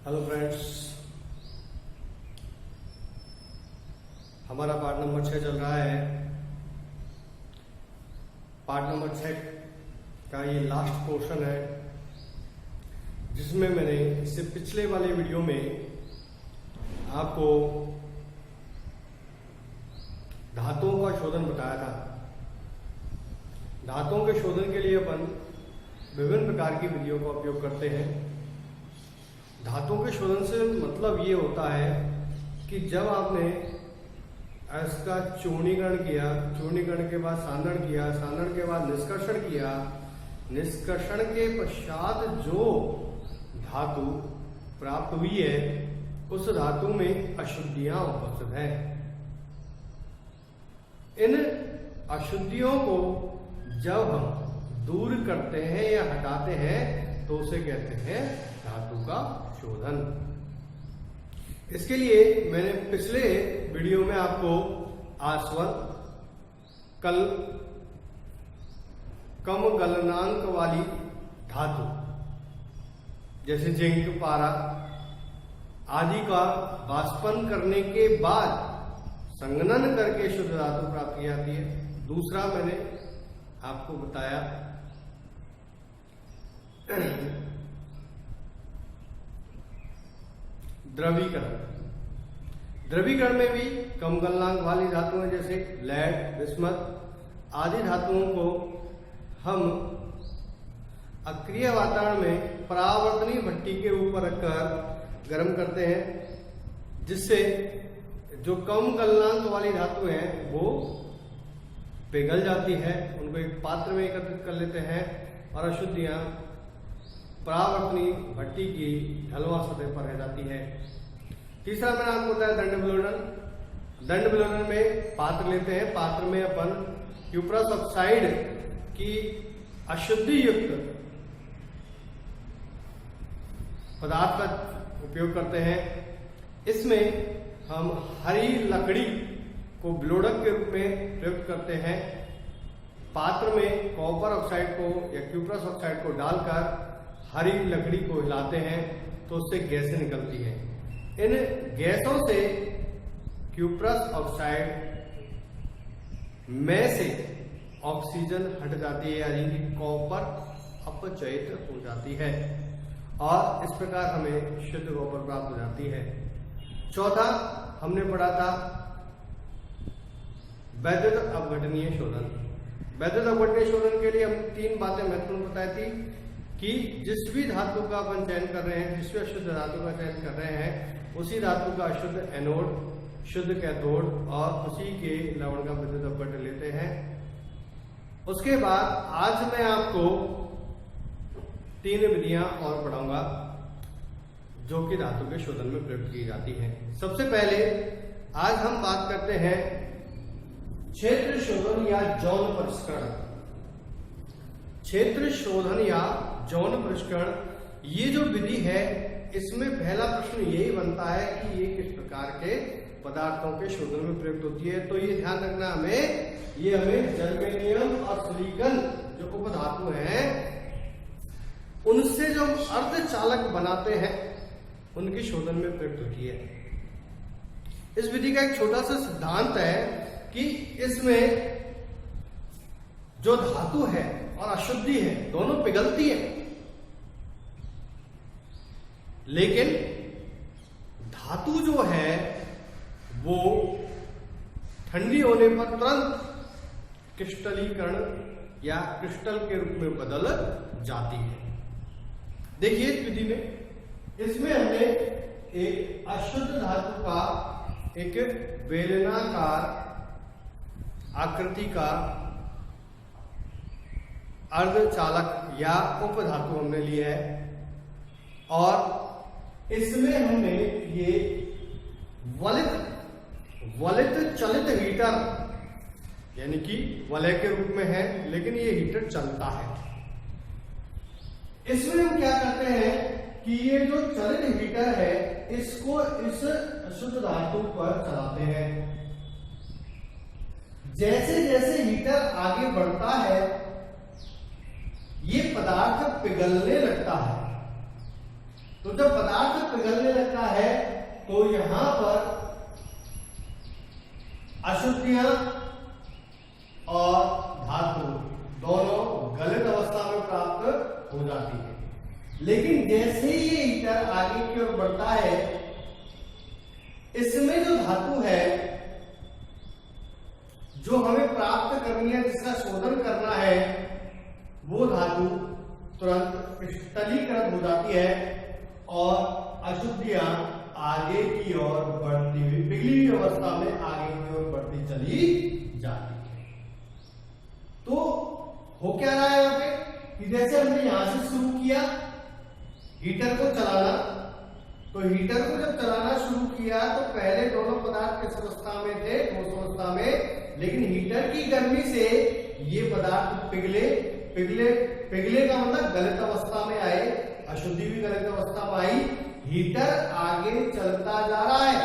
Hello friends, हमारा part number 6 चल रहा है। पार्ट नंबर 6 का ये लास्ट पोर्शन है, जिसमें मैंने इससे पिछले वाले वीडियो में आपको धातुओं का शोधन बताया था। धातुओं के शोधन के लिए अपन विभिन्न प्रकार की विधियों का उपयोग करते हैं। धातुओं के शोधन से मतलब ये होता है कि जब आपने इसका चूर्णीकरण किया, चूर्णीकरण के बाद सांद्रण किया, सांद्रण के बाद निष्कर्षण किया, निष्कर्षण के पश्चात जो धातु प्राप्त हुई है उस धातु में अशुद्धियां उपस्थित हैं। इन अशुद्धियों को जब हम दूर करते हैं या हटाते हैं तो उसे कहते हैं धातु का शोधन। इसके लिए मैंने पिछले वीडियो में आपको आस्वन, कम गलनांक वाली धातु जैसे जिंक, पारा आदि का वाष्पन करने के बाद संघनन करके शुद्ध धातु प्राप्त की जाती है। दूसरा मैंने आपको बताया द्रवीकरण। द्रवीकरण में भी कम गलनांक वाली धातुएं जैसे लेड, बिस्मथ आदि धातुओं को हम अक्रिय वातावरण में परावर्तनीय भट्टी के ऊपर रखकर गर्म करते हैं, जिससे जो कम गलनांक वाली धातु हैं वो पिघल जाती है। उनको एक पात्र में एकत्रित कर लेते हैं और अशुद्धियां परावर्तनीय भट्टी की ढलवा सतह पर रह जाती है। तीसरा मैंने आपको बताया दंड विलोड़न। दंड विलोड़न में पात्र लेते हैं, पात्र में अपन क्यूप्रस ऑक्साइड की अशुद्धि युक्त पदार्थ का उपयोग करते हैं। इसमें हम हरी लकड़ी को विलोड़क के रूप में प्रयुक्त करते हैं। पात्र में कॉपर ऑक्साइड को या क्यूप्रस ऑक्साइड को डालकर हरी लकड़ी को हिलाते हैं तो उससे गैसें निकलती हैं। इन गैसों से क्यूप्रस ऑक्साइड में से ऑक्सीजन हट जाती है, यानी कि कॉपर अपचयित हो जाती है और इस प्रकार हमें शुद्ध कॉपर प्राप्त हो जाती है। चौथा हमने पढ़ा था वैद्युत अपघटनीय शोधन। वैद्युत अपघटनीय शोधन के लिए हम 3 बातें महत्वपूर्ण बताई थी कि जिस भी धातु का अपन चयन कर रहे हैं, जिस भी अशुद्ध धातु का चयन कर रहे हैं, उसी धातु का अशुद्ध एनोड, शुद्ध कैथोड और उसी के लवण का विद्युत अपघटन लेते हैं। उसके बाद आज मैं आपको 3 विधियां और पढ़ाऊंगा जो कि धातु के शोधन में प्रयुक्त की जाती हैं। सबसे पहले आज हम बात करते हैं क्षेत्र शोधन या जौन परिष्करण। क्षेत्र शोधन या जौन परिष्करण, ये जो विधि है इसमें पहला प्रश्न यही बनता है कि ये किस प्रकार के पदार्थों के शोधन में प्रयुक्त होती है। तो ये ध्यान रखना हमें जर्मेनियम और सिलिकॉन जो उपधातु हैं उनसे जो अर्धचालक बनाते हैं उनके शोधन में प्रयुक्त होती है। इस विधि का एक छोटा सा सिद्धांत है कि इसमें जो धातु है और अशुद्धि है दोनों पिघलती है, लेकिन धातु जो है वो ठंडी होने पर तुरंत क्रिस्टलीकरण या क्रिस्टल के रूप में बदल जाती है। देखिए इस विधि में, इसमें हमने एक अशुद्ध धातु का एक बेलनाकार आकृति का अर्धचालक या उपधातु हमने लिया है और इसमें हमने ये वलित चलित हीटर, यानी कि वलय के रूप में है लेकिन ये हीटर चलता है। इसमें हम क्या करते हैं कि ये जो चलित हीटर है इसको इस अशुद्ध धातु पर चलाते हैं। जैसे जैसे हीटर आगे बढ़ता है ये पदार्थ पिघलने लगता है। तो जब पदार्थ पिघलने लगता है तो यहां पर अशुद्धियां और धातु दोनों गलित अवस्था में प्राप्त हो जाती है। लेकिन जैसे ही ये हीटर आगे की ओर बढ़ता है, इसमें जो धातु है जो हमें प्राप्त करनी है, जिसका शोधन करना है, वो धातु तुरंत क्रिस्टलीकृत हो जाती है और अशुद्धियां आगे की ओर बढ़ती हुई पिघली हुई अवस्था में आगे की ओर बढ़ती चली जाती है। तो हो क्या रहा है यहाँ पे कि जैसे हमने यहां से शुरू किया हीटर को चलाना, तो हीटर को जब चलाना शुरू किया तो पहले दोनों पदार्थ किस अवस्था में थे, ठोस अवस्था में, लेकिन हीटर की गर्मी से ये पदार्थ पिघले का मतलब गलित अवस्था में आए, अशुद्धि भी गलित अवस्था में आई, हीटर आगे चलता जा रहा है।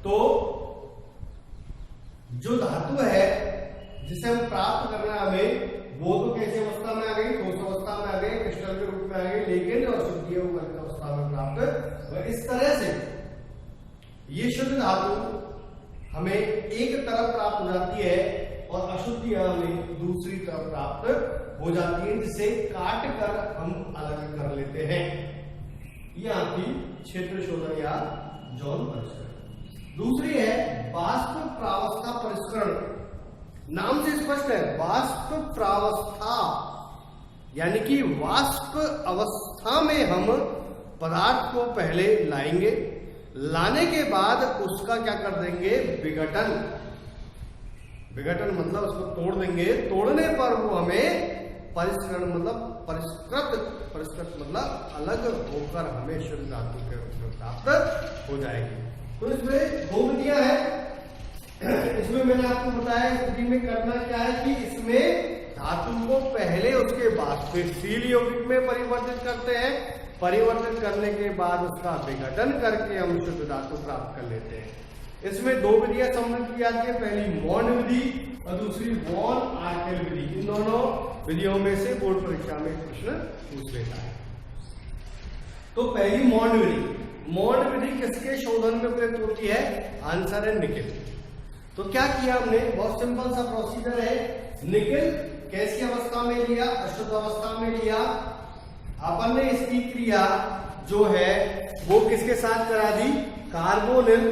तो जो धातु है जिसे हम प्राप्त करना है हमें, वो तो कैसी अवस्था में आ गई, ठोस अवस्था में आ गई, क्रिस्टल के रूप में आ गई, लेकिन जो अशुद्धि है वो गलित अवस्था में प्राप्त। इस तरह से ये शुद्ध धातु हमें एक तरफ प्राप्त हो जाती है और अशुद्धियां हमें दूसरी तरफ प्राप्त हो जाती है, जिसे काट कर हम अलग कर लेते हैं। ये आपकी क्षेत्र शोधन या जॉन परिष्करण। दूसरी है वाष्प प्रावस्था परिष्करण। नाम से स्पष्ट है, वाष्प प्रावस्था यानी कि वाष्प अवस्था में हम पदार्थ को पहले लाएंगे, लाने के बाद उसका क्या कर देंगे, विघटन मतलब उसको तोड़ देंगे, तोड़ने पर वो हमें परिष्करण मतलब परिष्कृत मतलब अलग होकर हमें शुद्ध धातु के रूप में प्राप्त हो जाएगी। तो इसमें दो विधियां हैं। इसमें मैंने आपको बताया इस विधि में करना क्या है कि इसमें धातु को पहले उसके बाद फिर स्टील यौगिक में परिवर्तित करते हैं, परिवर्तित करने के बाद उसका विघटन करके हम शुद्ध धातु प्राप्त कर लेते हैं। इसमें दो विधियां सम्मिलित की जाती है, पहली मॉन विधि और दूसरी वॉन आर्केल विधि। इन दोनों विधियों में से बोर्ड परीक्षा में प्रश्न पूछ लेता है। तो पहली मॉन विधि। मॉन विधि किसके शोधन में प्रयुक्त होती है, आंसर है निकेल। तो क्या किया हमने, बहुत सिंपल सा प्रोसीजर है। निकेल कैसी अवस्था में लिया, अशुद्ध अवस्था में लिया, अपन ने इसकी क्रिया जो है वो किसके साथ करा दी, कार्बोनिल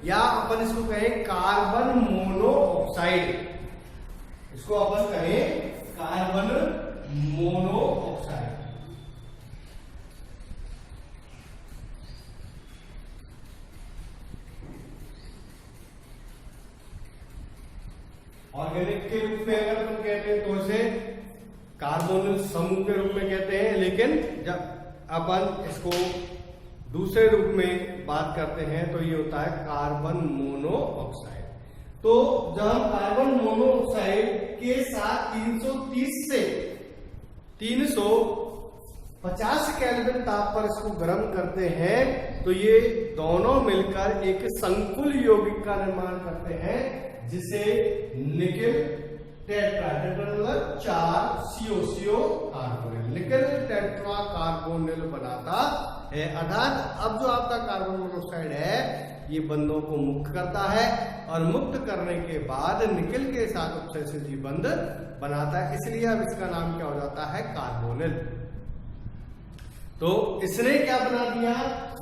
या अपन इसको कहें कार्बन मोनोऑक्साइड, इसको अपन कहें कार्बन मोनोऑक्साइड। ऑर्गेनिक के रूप में अगर हम कहते हैं तो इसे कार्बोनिल समूह के रूप में कहते हैं, लेकिन जब अपन इसको दूसरे रूप में बात करते हैं तो ये होता है कार्बन मोनोऑक्साइड। तो जब हम कार्बन मोनोऑक्साइड के साथ 330 से 350 केल्विन ताप पर इसको गर्म करते हैं तो ये दोनों मिलकर एक संकुल यौगिक का निर्माण करते हैं, जिसे निकेल टेट्रा, मतलब 4 CO carbonyl, nickel tetra carbonyl बनाता है। अर्थात अब जो आपका कार्बन मोनोऑक्साइड है ये बंधों को मुक्त करता है और मुक्त करने के बाद निकेल के साथ उपसहसर्जी बंध बनाता है, इसलिए अब इसका नाम क्या हो जाता है, कार्बोनिल। तो इसने क्या बना दिया,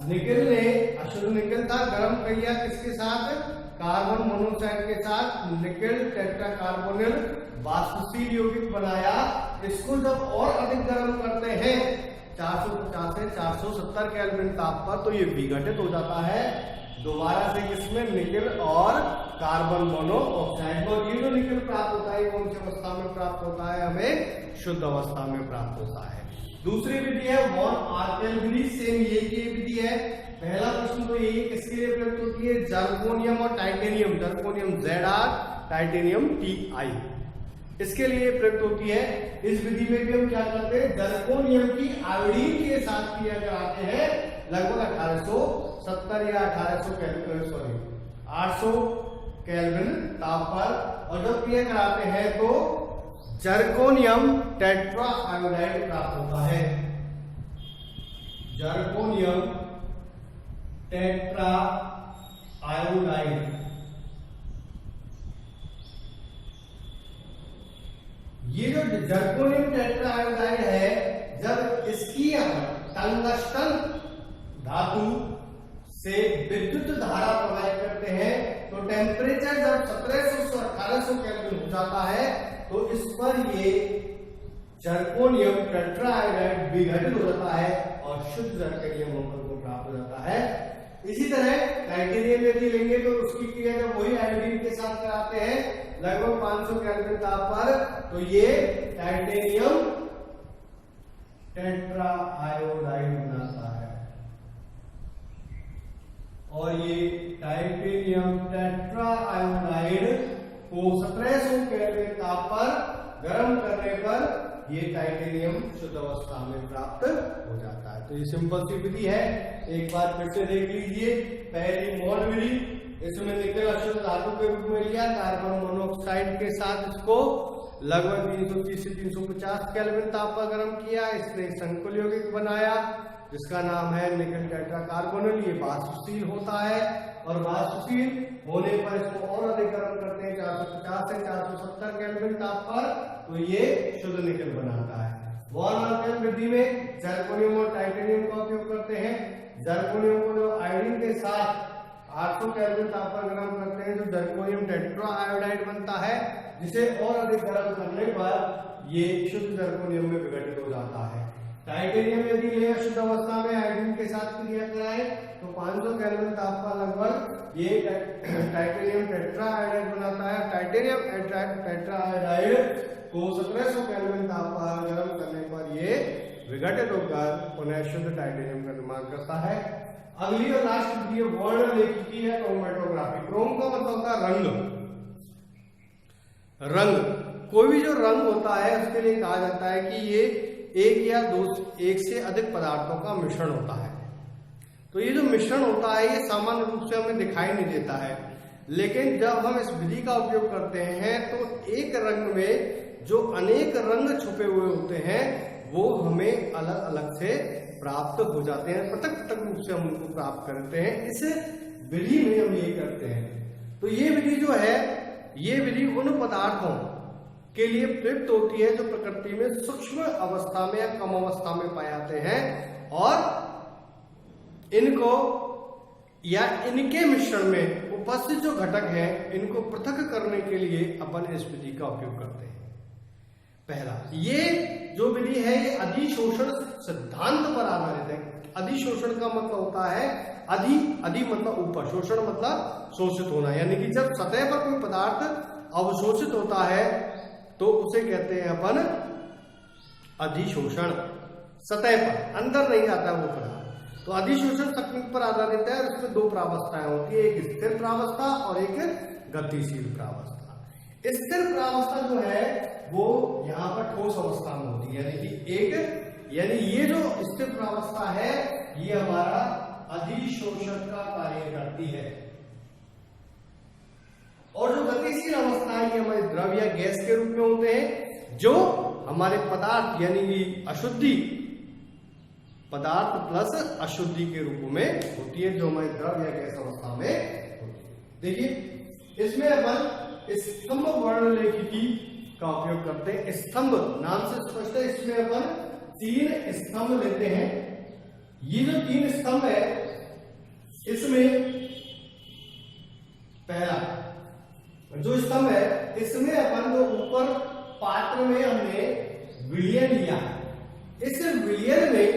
निकेल ने, अशुद्ध निकेल था, गर्म कर लिया किसके साथ, कार्बन मोनोऑक्साइड के साथ, निकेल टेट्रा कार्बोनिल वाष्पशील यौगिक बनाया। इसको जब और अधिक गर्म करते हैं 450 से 470 केल्विन ताप पर तो ये विघटित हो जाता है दोबारा से किसमें, निकेल और कार्बन मोनोऑक्साइड। और ये जो निकेल प्राप्त होता है कौन सी अवस्था में प्राप्त होता है, हमें शुद्ध अवस्था में प्राप्त होता है। दूसरी विधि है वॉन आर्केल विधि, सेम ये की विधि है। पहला प्रश्न तो यही किसके लिए प्रयुक्त होती है, जर्कोनियम और titanium, zirconium ZR, titanium TI, इसके लिए प्रयुक्त होती है। इस विधि में भी हम क्या करते हैं, जर्कोनियम की आयोडीन के साथ क्रिया कराते हैं लगभग 1870 या 800 केल्विन ताप पर, और जब क्रिया कराते हैं तो जर्कोनियम टेट्रा आयोडाइड प्राप्त होता है। Zirconium tetra iodide. ये जो जर्कोनियम टेट्रा आयोडाइड है, जब इसकी टंगस्टन धातु से विद्युत धारा प्रवाहित करते हैं तो टेम्परेचर जब 1700 से 1800 केल्विन हो जाता है तो इस पर ये जर्कोनियम टेट्रा आयोडाइड विघटित हो जाता है और शुद्ध जर्कोनियम होकर को प्राप्त हो जाता है। इसी तरह टाइटेनियम यदि लेंगे तो उसकी क्रिया जब वही आयोडीन के साथ कराते हैं लगभग 500 केल्विन ताप पर, तो ये टाइटेनियम टेट्रा आयोडाइड बनाता है। और ये टाइटेनियम टेट्रा आयोडाइड को 1700 केल्विन ताप पर गर्म करने पर ये टाइटेनियम शुद्ध अवस्था में प्राप्त हो जाता है। तो ये सिंपल सी विधि है, एक बार फिर से देख लीजिए। पहली मोल विधि, इसमें निकल अशुद्ध धातु के रूप में लिया, कार्बन मोनोऑक्साइड के साथ इसको लगभग 330 से 350 केल्विन ताप पर गर्म किया। इसने संकुल यौगिक बनाया जिसका नाम है निकल टेट्रा कार्बोनिल। ये वाष्पशील होता है और वाष्पशील होने पर इसको और अधिक गर्म करते हैं 450 से 470 केल्विन ताप पर, तो ये शुद्ध निकल बनाता है। वॉन आल्केन विधि में जर्कोनियम और टाइटेनियम का उपयोग करते हैं। जर्कोनियम को जो आयोडीन के साथ 800 केल्विन ताप पर गर्म करते हैं तो जर्कोनियम टेट्रा आयोडाइड बनता है, जिसे और अधिक गर्म करने पर ये शुद्ध जर्कोनियम में विघटित हो जाता है। टाइटेनियम यदि ले शुद्ध अवस्था में आयोडीन के साथ क्रिया कराए तो 500 केल्विन ताप पर लगभग ये टाइटेनियम टेट्रा आयोडाइड बनाता है। टाइटेनियम टेट्रा आयोडाइड को 1700 केल्विन ताप पर गर्म करने पर ये विघटित होकर पुनः शुद्ध टाइटेनियम का निर्माण करता है। अगली और लास्ट विधि वर्णलेखिकी है क्रोमेटोग्राफी। क्रोम का मतलब होता है रंग। कोई भी जो रंग होता है उसके लिए कहा जाता है कि ये एक से अधिक पदार्थों का मिश्रण होता है। तो ये जो मिश्रण होता है ये सामान्य रूप से हमें दिखाई नहीं देता है, लेकिन जब हम इस विधि का उपयोग करते हैं तो एक रंग में जो अनेक रंग छुपे हुए होते हैं वो हमें अलग अलग से प्राप्त हो जाते हैं, पृथक पृथक रूप से हम उनको प्राप्त करते हैं। इस विधि में हम ये करते हैं। तो ये विधि जो है, ये विधि उन पदार्थों के लिए प्रयुक्त होती है जो प्रकृति में सूक्ष्म अवस्था में या कम अवस्था में पाए जाते हैं, और इनको या इनके मिश्रण में उपस्थित जो घटक हैं इनको पृथक करने के लिए अपन इस विधि का उपयोग करते हैं। पहला, ये जो विधि है ये अधिशोषण सिद्धांत पर आधारित है। अधिशोषण का मतलब होता है अधि मतलब ऊपर, शोषण मतलब शोषित होना, यानी कि जब सतह पर कोई पदार्थ अवशोषित होता है तो उसे कहते हैं अपन अधिशोषण। सतह पर, अंदर नहीं जाता वो पदार्थ। तो अधिशोषण तकनीक पर आधारित है। उसमें दो प्रावस्थाएं होती है, एक स्थिर प्रावस्था और एक गतिशील प्रावस्था। स्थिर प्रावस्था जो है वो यहाँ पर ठोस अवस्था में होती है, यानी ये जो स्थिर प्रावस्था है ये हमारा अधिशोषण का कार्य करती है। और जो गतिशील अवस्था है ये हमारे द्रव या गैस के रूप में होते हैं, जो हमारे पदार्थ यानी कि अशुद्धि पदार्थ प्लस अशुद्धि के रूप में होती है, जो हमारे द्रव या गैस अवस्था में होती है। देखिए इसमें अपन स्तंभ वर्णलेखिकी का उपयोग करते हैं। स्तंभ नाम से स्पष्ट है, इसमें अपन 3 स्तंभ लेते हैं। ये जो 3 स्तंभ है इसमें पहला जो स्तंभ है इसमें अपन जो ऊपर पात्र में हमने विलयन लिया, इस विलयन में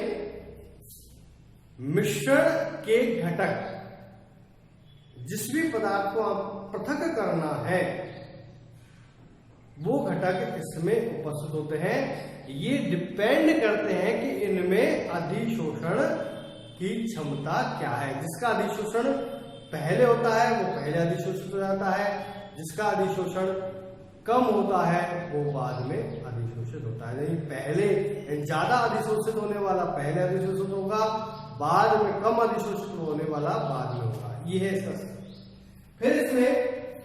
मिश्रण के घटक जिस भी पदार्थ को आप पृथक करना है वो घटक इसमें उपस्थित होते हैं। ये डिपेंड करते हैं कि इनमें अधिशोषण की क्षमता क्या है। जिसका अधिशोषण पहले होता है वो पहले अधिशोषित हो जाता है, जिसका अधिशोषण कम होता है वो बाद में अधिशोषित होता है। यानी पहले ज्यादा अधिशोषित होने वाला पहले अधिशोषित होगा, बाद में कम अधिशोषित होने वाला बाद में होगा। ये है इसका। फिर इसमें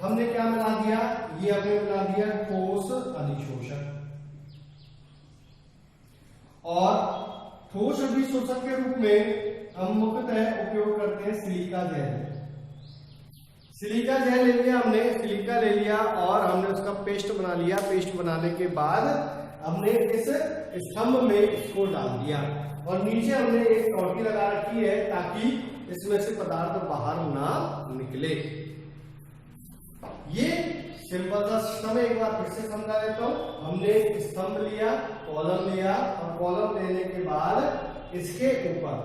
हमने क्या मिला दिया, ये हमने मिला दिया ठोस अधिशोषण, और ठोस अधिशोषक के रूप में हम मुख्यतः उपयोग करते हैं सिलिका जेल। सिलिका जेल ले लिया हमने, सिलिका ले लिया और हमने उसका पेस्ट बना लिया। पेस्ट बनाने के बाद हमने इस स्तंभ में इसको डाल दिया और नीचे हमने एक टोटी लगा रखी है ताकि इसमें से पदार्थ बाहर ना निकले। ये सिंपल सा सिस्टम है, एक बार फिर से समझा देता हूं। हमने स्तंभ लिया, कॉलम लिया और कॉलम लेने के बाद इसके ऊपर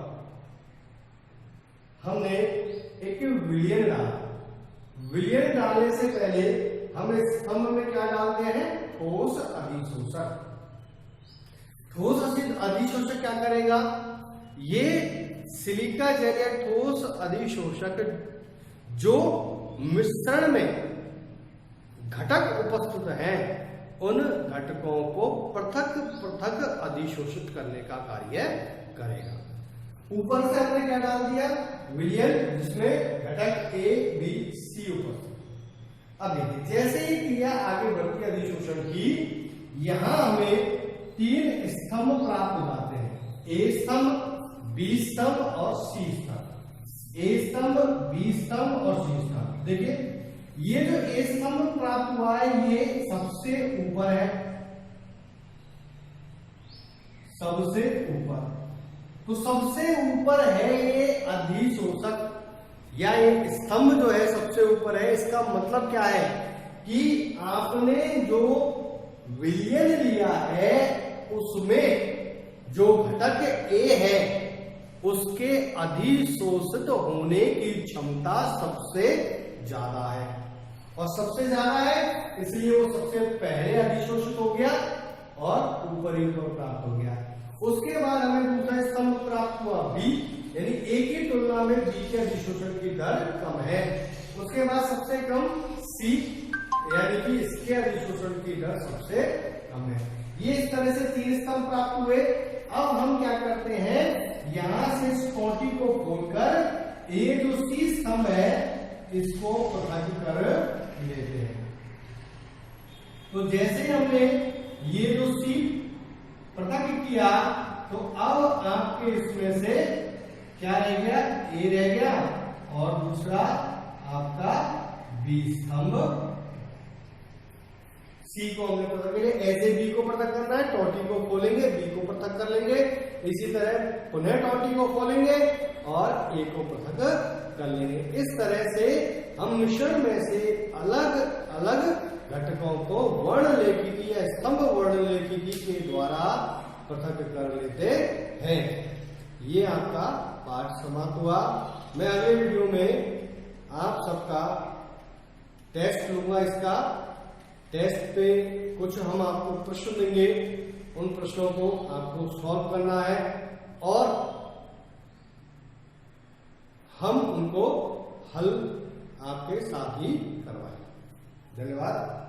हमने एक विलियन डाला। विलियन डालने से पहले हम इस स्तंभ में क्या डालते हैं? ठोस अधिशोषक। ठोस अधिशोषक क्या करेगा? ये सिलिका जेल या ठोस अधिशोषक जो मिश्रण में घटक उपस्थित हैं उन घटकों को पृथक पृथक अधिशोषित करने का कार्य करेगा। ऊपर से हमने क्या डाल दिया? विलियन, जिसमें घटक ए बी सी उपस्थित। अब देखिए जैसे ही क्रिया आगे बढ़ती है अधिशोषण की, यहां हमें 3 स्तंभ प्राप्त हो जाते हैं, ए स्तंभ, बी स्तंभ और सी स्तंभ। ए स्तंभ, बी स्तंभ और सी स्तंभ। देखिए ये जो ए स्तंभ प्राप्त हुआ है ये सबसे ऊपर है, सबसे ऊपर। तो सबसे ऊपर है ये अधिशोषक या एक स्तंभ जो है सबसे ऊपर है। इसका मतलब क्या है कि आपने जो विलियन लिया है उसमें जो घटक ए है उसके अधिशोषित होने की क्षमता सबसे ज्यादा है और सबसे ज्यादा है इसलिए वो सबसे पहले अधिशोषित हो गया और ऊपर ही ऊपर प्राप्त हो गया। उसके बाद हमें दूसरा स्तंभ प्राप्त हुआ बी, यानी ए की तुलना में बी के अधिशोषण की दर कम है। उसके बाद सबसे कम सी, यानी कि इसके अधिशोषण की दर सबसे कम है। ये इस तरह से 3 स्तंभ प्राप्त हुए। अब हम क्या करते हैं? यहां से इस कोटि को खोलकर ये जो सी स्तंभ है इसको पृथक कर लेते हैं। तो जैसे हमने ये जो सी पृथक किया तो अब आपके इसमें से क्या रह गया? ए रह गया और दूसरा आपका बी स्तंभ। सी को हमने पृथक किया, ऐसे बी को पृथक करना है, टोटी को खोलेंगे, बी को पृथक कर लेंगे, इसी तरह पुनः टोटी को खोलेंगे और ए को पृथक कर लेंगे। इस तरह से हम मिश्रण में से अलग अलग घटकों को वर्णलेखिकी या स्तंभ वर्णलेखिकी के द्वारा पृथक कर लेते हैं। ये आपका पाठ समाप्त हुआ। मैं अगले वीडियो में आप सबका टेस्ट लूंगा। इसका टेस्ट पे कुछ हम आपको प्रश्न देंगे, उन प्रश्नों को आपको सॉल्व करना है और हम उनको हल आपके साथ ही करवाएंगे। धन्यवाद।